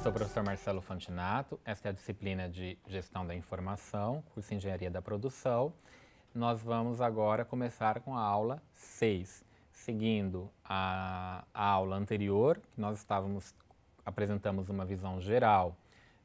sou o professor Marcelo Fantinato, esta é a disciplina de Gestão da Informação, curso de Engenharia da Produção. Nós vamos agora começar com a aula 6, seguindo a aula anterior, que nós apresentamos uma visão geral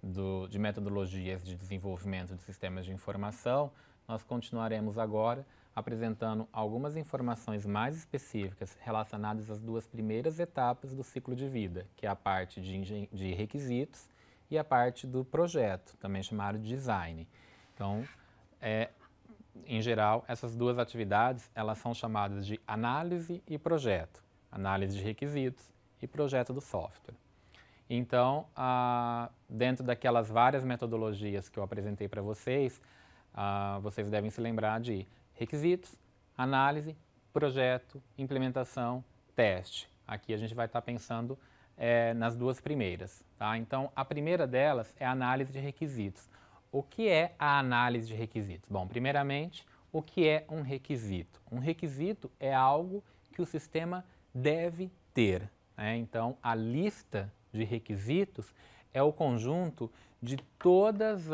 de metodologias de desenvolvimento de sistemas de informação. Nós continuaremos agora apresentando algumas informações mais específicas relacionadas às duas primeiras etapas do ciclo de vida, que é a parte de requisitos e a parte do projeto, também chamado de design. Então, em geral, essas duas atividades elas são chamadas de análise e projeto, análise de requisitos e projeto do software. Então, dentro daquelas várias metodologias que eu apresentei para vocês, vocês devem se lembrar de requisitos, análise, projeto, implementação, teste. Aqui a gente vai estar pensando nas duas primeiras. Tá? Então, a primeira delas é a análise de requisitos. O que é a análise de requisitos? Bom, primeiramente, o que é um requisito? Um requisito é algo que o sistema deve ter. Né? Então, a lista de requisitos é o conjunto de todas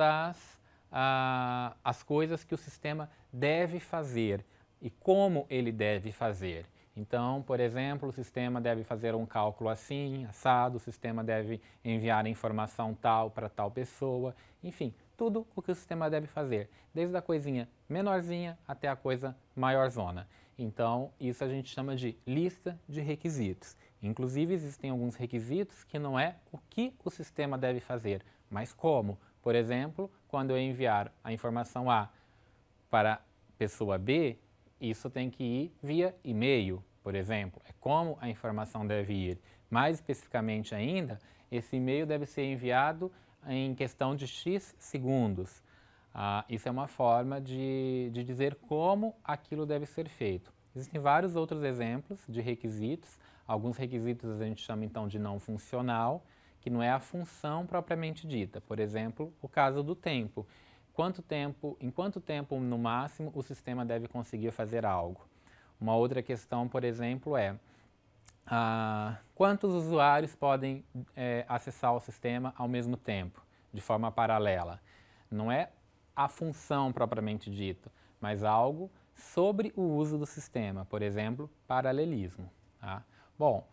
as coisas que o sistema deve fazer e como ele deve fazer. Então, por exemplo, o sistema deve fazer um cálculo assim, assado, o sistema deve enviar a informação tal para tal pessoa, enfim, tudo o que o sistema deve fazer, desde a coisinha menorzinha até a coisa maiorzona. Então, isso a gente chama de lista de requisitos. Inclusive, existem alguns requisitos que não é o que o sistema deve fazer, mas como. Por exemplo, quando eu enviar a informação A para a pessoa B, isso tem que ir via e-mail, por exemplo. É como a informação deve ir. Mais especificamente ainda, esse e-mail deve ser enviado em questão de X segundos. Isso é uma forma de dizer como aquilo deve ser feito. Existem vários outros exemplos de requisitos. Alguns requisitos a gente chama então de não funcional, que não é a função propriamente dita. Por exemplo, o caso do tempo. Em quanto tempo, no máximo, o sistema deve conseguir fazer algo? Uma outra questão, por exemplo, é quantos usuários podem acessar o sistema ao mesmo tempo, de forma paralela? Não é a função propriamente dita, mas algo sobre o uso do sistema, por exemplo, paralelismo. Tá? Bom,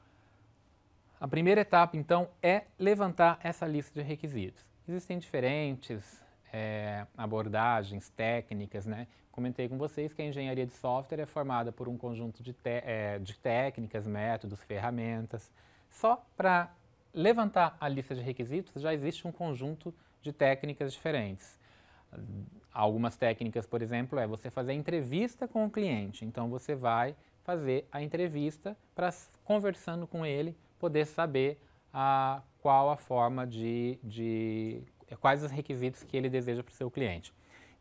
a primeira etapa, então, é levantar essa lista de requisitos. Existem diferentes abordagens, técnicas, né? Comentei com vocês que a engenharia de software é formada por um conjunto de técnicas, métodos, ferramentas. Só para levantar a lista de requisitos já existe um conjunto de técnicas diferentes. Algumas técnicas, por exemplo, é você fazer entrevista com o cliente. Então, você vai fazer a entrevista para, conversando com ele, poder saber qual a forma quais os requisitos que ele deseja para o seu cliente.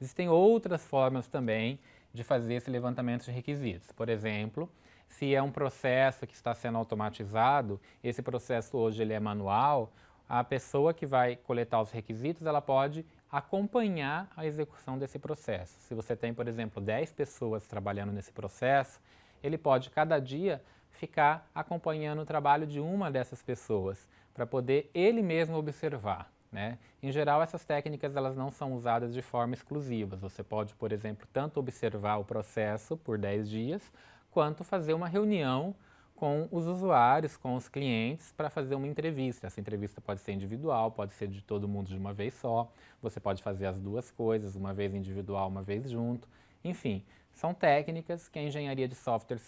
Existem outras formas também de fazer esse levantamento de requisitos. Por exemplo, se é um processo que está sendo automatizado, esse processo hoje ele é manual, a pessoa que vai coletar os requisitos, ela pode acompanhar a execução desse processo. Se você tem, por exemplo, 10 pessoas trabalhando nesse processo, ele pode, cada dia, ficar acompanhando o trabalho de uma dessas pessoas, para poder ele mesmo observar. Né? Em geral, essas técnicas elas não são usadas de forma exclusiva. Você pode, por exemplo, tanto observar o processo por 10 dias, quanto fazer uma reunião com os usuários, com os clientes, para fazer uma entrevista. Essa entrevista pode ser individual, pode ser de todo mundo de uma vez só. Você pode fazer as duas coisas, uma vez individual, uma vez junto. Enfim, são técnicas que a engenharia de software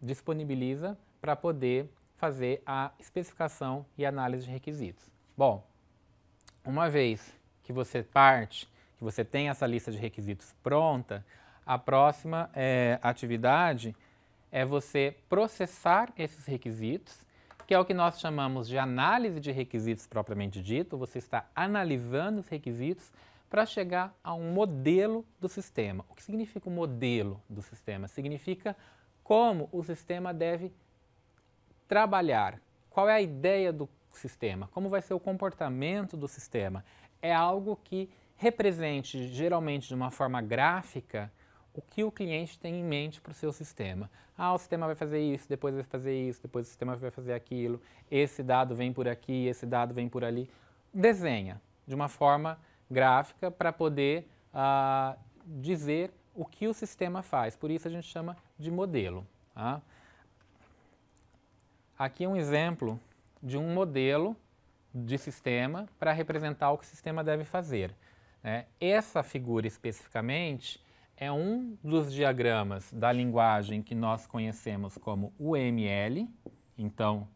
disponibiliza para poder fazer a especificação e análise de requisitos. Bom, uma vez que você que você tem essa lista de requisitos pronta, a próxima atividade é você processar esses requisitos, que é o que nós chamamos de análise de requisitos propriamente dito. Você está analisando os requisitos para chegar a um modelo do sistema. O que significa o modelo do sistema? Significa como o sistema deve trabalhar. Qual é a ideia do sistema? Como vai ser o comportamento do sistema? É algo que represente, geralmente de uma forma gráfica, o que o cliente tem em mente para o seu sistema. Ah, o sistema vai fazer isso, depois vai fazer isso, depois o sistema vai fazer aquilo, esse dado vem por aqui, esse dado vem por ali. Desenha de uma forma gráfica para poder dizer o que o sistema faz. Por isso a gente chama de modelo. Tá? Aqui é um exemplo de um modelo de sistema para representar o que o sistema deve fazer. Essa figura especificamente é um dos diagramas da linguagem que nós conhecemos como UML. Então,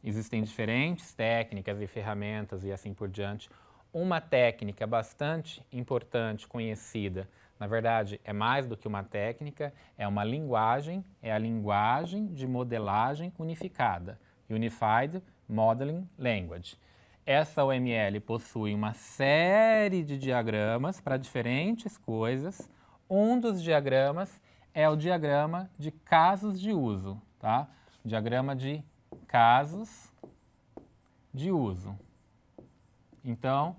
existem diferentes técnicas e ferramentas e assim por diante. Uma técnica bastante importante, conhecida, na verdade é mais do que uma técnica, é uma linguagem, é a linguagem de modelagem unificada, Unified Modeling Language. Essa UML possui uma série de diagramas para diferentes coisas. Um dos diagramas é o diagrama de casos de uso, tá? Diagrama de casos de uso. Então,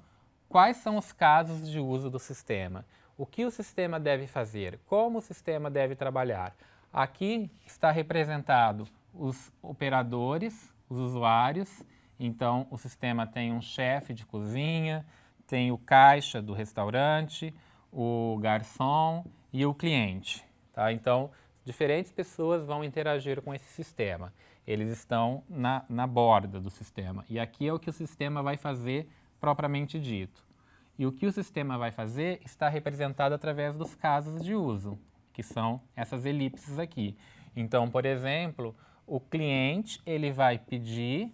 quais são os casos de uso do sistema? O que o sistema deve fazer? Como o sistema deve trabalhar? Aqui está representado os operadores, os usuários. Então, o sistema tem um chefe de cozinha, tem o caixa do restaurante, o garçom e o cliente. Tá? Então, diferentes pessoas vão interagir com esse sistema. Eles estão na borda do sistema. E aqui é o que o sistema vai fazer propriamente dito. E o que o sistema vai fazer está representado através dos casos de uso, que são essas elipses aqui. Então, por exemplo, o cliente ele vai pedir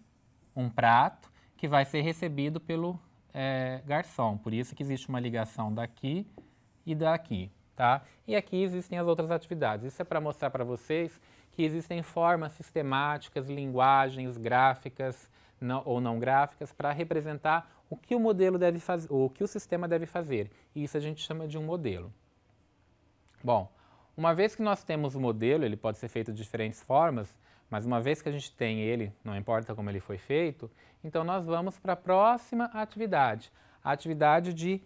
um prato que vai ser recebido pelo garçom. Por isso que existe uma ligação daqui e daqui, tá? E aqui existem as outras atividades. Isso é para mostrar para vocês que existem formas sistemáticas, linguagens gráficas ou não gráficas para representar o que o modelo deve fazer, ou o que o sistema deve fazer. E isso a gente chama de um modelo. Bom, uma vez que nós temos o modelo, ele pode ser feito de diferentes formas, mas uma vez que a gente tem ele, não importa como ele foi feito, então nós vamos para a próxima atividade, a atividade de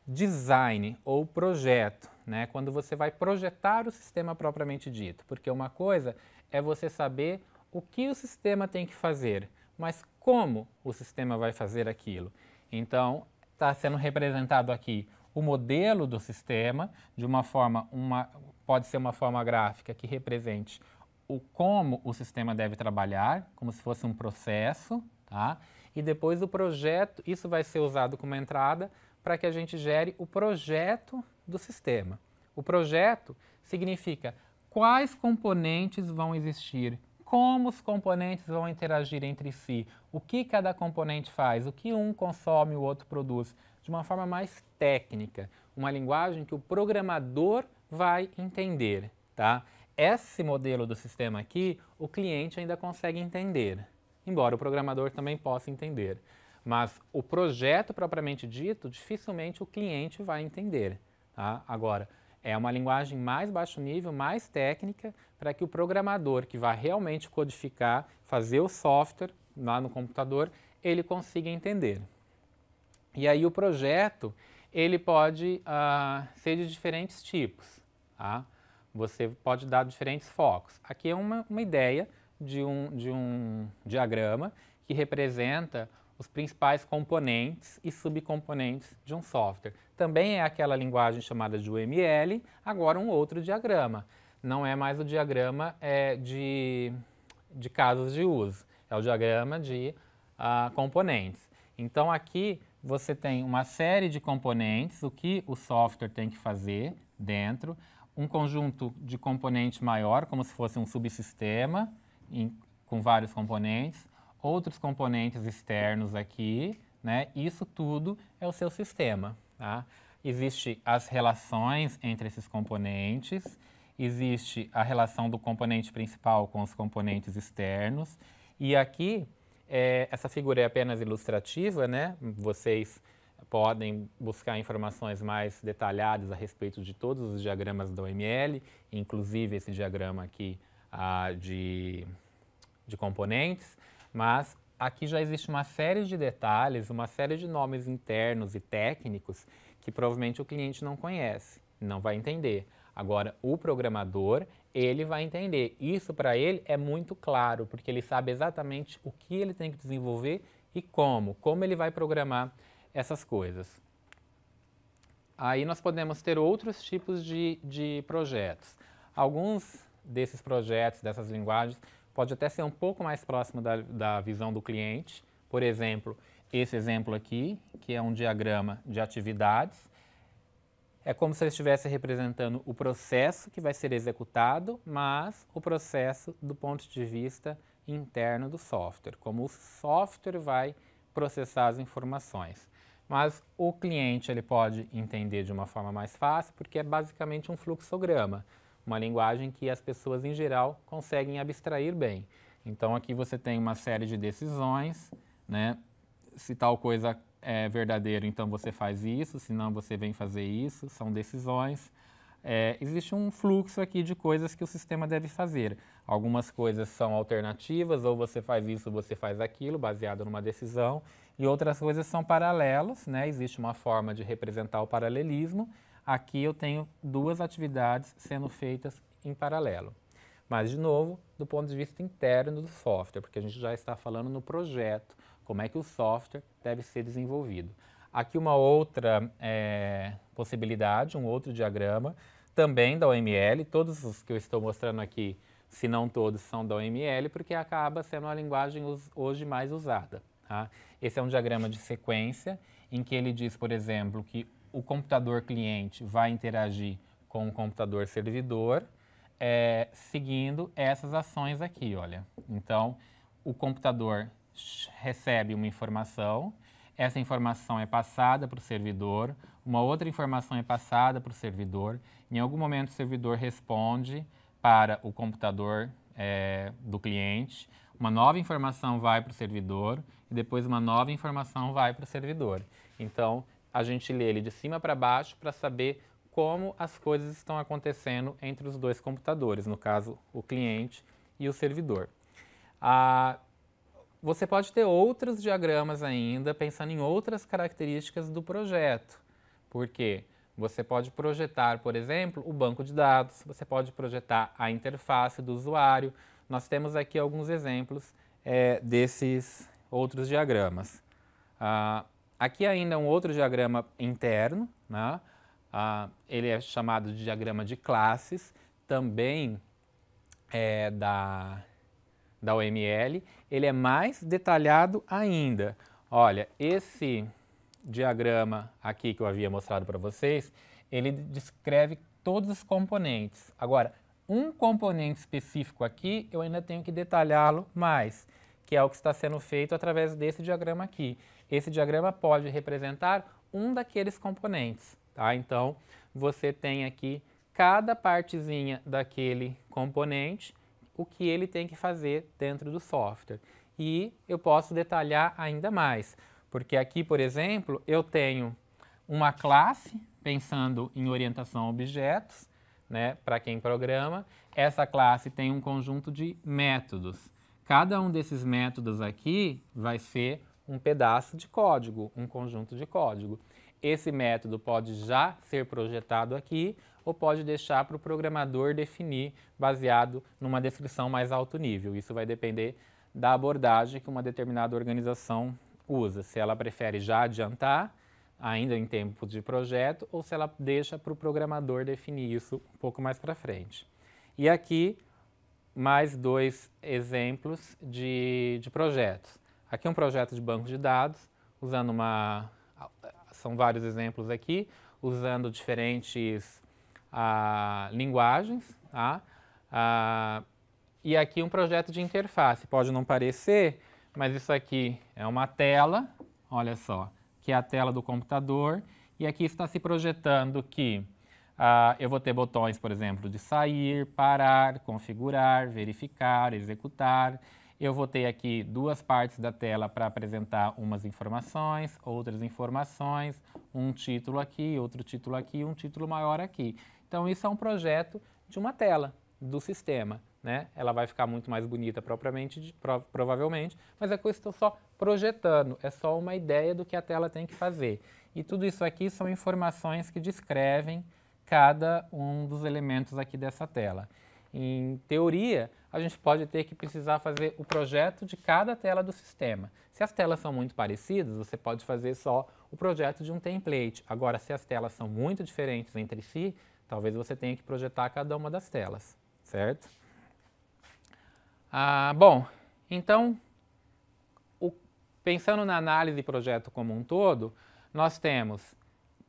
design ou projeto, né? Quando você vai projetar o sistema propriamente dito, porque uma coisa é você saber o que o sistema tem que fazer, mas como o sistema vai fazer aquilo. Então, está sendo representado aqui o modelo do sistema de uma forma, pode ser uma forma gráfica que represente como o sistema deve trabalhar, como se fosse um processo, tá? E depois o projeto, isso vai ser usado como entrada para que a gente gere o projeto do sistema. O projeto significa quais componentes vão existir, como os componentes vão interagir entre si, o que cada componente faz, o que um consome e o outro produz, de uma forma mais técnica, uma linguagem que o programador vai entender, tá? Esse modelo do sistema aqui, o cliente ainda consegue entender, embora o programador também possa entender. Mas o projeto propriamente dito, dificilmente o cliente vai entender. Tá? Agora, é uma linguagem mais baixo nível, mais técnica, para que o programador que vai realmente codificar, fazer o software lá no computador, ele consiga entender. E aí o projeto, ele pode ser de diferentes tipos. Tá? Você pode dar diferentes focos. Aqui é uma ideia de um diagrama que representa os principais componentes e subcomponentes de um software. Também é aquela linguagem chamada de UML, agora um outro diagrama. Não é mais o diagrama de casos de uso, é o diagrama de componentes. Então aqui você tem uma série de componentes, o que o software tem que fazer dentro, um conjunto de componente maior, como se fosse um subsistema com vários componentes, outros componentes externos aqui, né? Isso tudo é o seu sistema, tá? Existem as relações entre esses componentes, existe a relação do componente principal com os componentes externos, e aqui, essa figura é apenas ilustrativa, né? Vocês podem buscar informações mais detalhadas a respeito de todos os diagramas da UML, inclusive esse diagrama aqui de componentes, mas aqui já existe uma série de detalhes, uma série de nomes internos e técnicos que provavelmente o cliente não conhece, não vai entender. Agora, o programador, ele vai entender. Isso para ele é muito claro, porque ele sabe exatamente o que ele tem que desenvolver e como ele vai programar essas coisas. Aí nós podemos ter outros tipos de projetos. Alguns desses projetos, dessas linguagens, pode até ser um pouco mais próximo da visão do cliente. Por exemplo, esse exemplo aqui, que é um diagrama de atividades. É como se ele estivesse representando o processo que vai ser executado, mas o processo do ponto de vista interno do software, como o software vai processar as informações. Mas o cliente ele pode entender de uma forma mais fácil, porque é basicamente um fluxograma, uma linguagem que as pessoas em geral conseguem abstrair bem. Então aqui você tem uma série de decisões, né? Se tal coisa é verdadeiro, então você faz isso, senão você vem fazer isso, são decisões. Existe um fluxo aqui de coisas que o sistema deve fazer. Algumas coisas são alternativas, ou você faz isso, ou você faz aquilo, baseado numa decisão, e outras coisas são paralelas, né? Existe uma forma de representar o paralelismo. Aqui eu tenho duas atividades sendo feitas em paralelo. Mas, de novo, do ponto de vista interno do software, porque a gente já está falando no projeto, como é que o software deve ser desenvolvido. Aqui uma outra possibilidade, um outro diagrama, também da OML. Todos os que eu estou mostrando aqui, se não todos, são da OML, porque acaba sendo a linguagem hoje mais usada. Tá? Esse é um diagrama de sequência, em que ele diz, por exemplo, que o computador cliente vai interagir com o computador servidor, seguindo essas ações aqui, olha. Então, o computador recebe uma informação, essa informação é passada para o servidor, uma outra informação é passada para o servidor, em algum momento o servidor responde para o computador do cliente, uma nova informação vai para o servidor e depois uma nova informação vai para o servidor. Então, a gente lê ele de cima para baixo para saber como as coisas estão acontecendo entre os dois computadores, no caso, o cliente e o servidor. Você pode ter outros diagramas ainda, pensando em outras características do projeto. Por quê? Você pode projetar, por exemplo, o banco de dados, você pode projetar a interface do usuário. Nós temos aqui alguns exemplos desses outros diagramas. Aqui ainda um outro diagrama interno, né? Ele é chamado de diagrama de classes, também da OML. Ele é mais detalhado ainda. Olha, esse diagrama aqui que eu havia mostrado para vocês, ele descreve todos os componentes. Agora, um componente específico aqui, eu ainda tenho que detalhá-lo mais, que é o que está sendo feito através desse diagrama aqui. Esse diagrama pode representar um daqueles componentes, tá? Então, você tem aqui cada partezinha daquele componente, o que ele tem que fazer dentro do software. E eu posso detalhar ainda mais, porque aqui, por exemplo, eu tenho uma classe, pensando em orientação a objetos, né, para quem programa. Essa classe tem um conjunto de métodos. Cada um desses métodos aqui vai ser um pedaço de código, um conjunto de código. Esse método pode já ser projetado aqui ou pode deixar para o programador definir baseado numa descrição mais alto nível. Isso vai depender da abordagem que uma determinada organização usa. Se ela prefere já adiantar, ainda em tempo de projeto, ou se ela deixa para o programador definir isso um pouco mais para frente. E aqui, mais dois exemplos de projetos. Aqui um projeto de banco de dados, usando são vários exemplos aqui, usando diferentes linguagens, tá? E aqui um projeto de interface. Pode não parecer, mas isso aqui é uma tela, olha só, que é a tela do computador, e aqui está se projetando que eu vou ter botões, por exemplo, de sair, parar, configurar, verificar, executar. Eu vou ter aqui duas partes da tela para apresentar umas informações, outras informações, um título aqui, outro título aqui, um título maior aqui. Então, isso é um projeto de uma tela do sistema, né? Ela vai ficar muito mais bonita provavelmente, mas é que eu estou só projetando, é só uma ideia do que a tela tem que fazer. E tudo isso aqui são informações que descrevem cada um dos elementos aqui dessa tela. Em teoria, a gente pode ter que precisar fazer o projeto de cada tela do sistema. Se as telas são muito parecidas, você pode fazer só o projeto de um template. Agora, se as telas são muito diferentes entre si, talvez você tenha que projetar cada uma das telas, certo? Bom, então, pensando na análise de projeto como um todo, nós temos,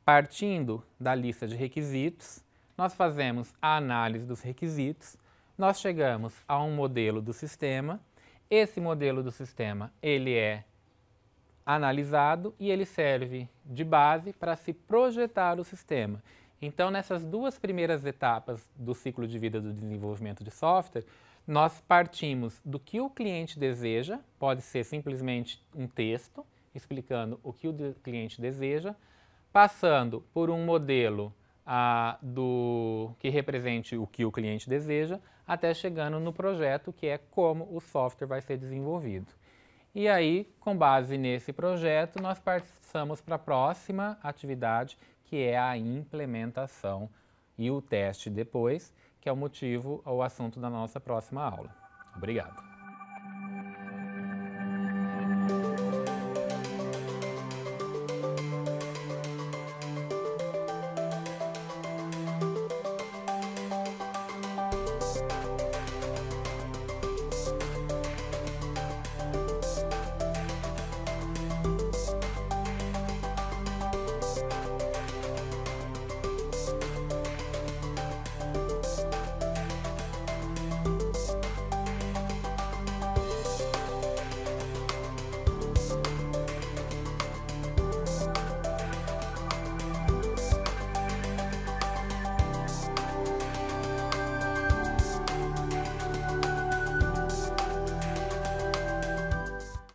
partindo da lista de requisitos, nós fazemos a análise dos requisitos, nós chegamos a um modelo do sistema, esse modelo do sistema ele é analisado e ele serve de base para se projetar o sistema. Então, nessas duas primeiras etapas do ciclo de vida do desenvolvimento de software, nós partimos do que o cliente deseja, pode ser simplesmente um texto explicando o que o cliente deseja, passando por um modelo que represente o que o cliente deseja, até chegando no projeto, que é como o software vai ser desenvolvido. E aí, com base nesse projeto, nós passamos para a próxima atividade, que é a implementação e o teste depois, que é o motivo ou o assunto da nossa próxima aula. Obrigado.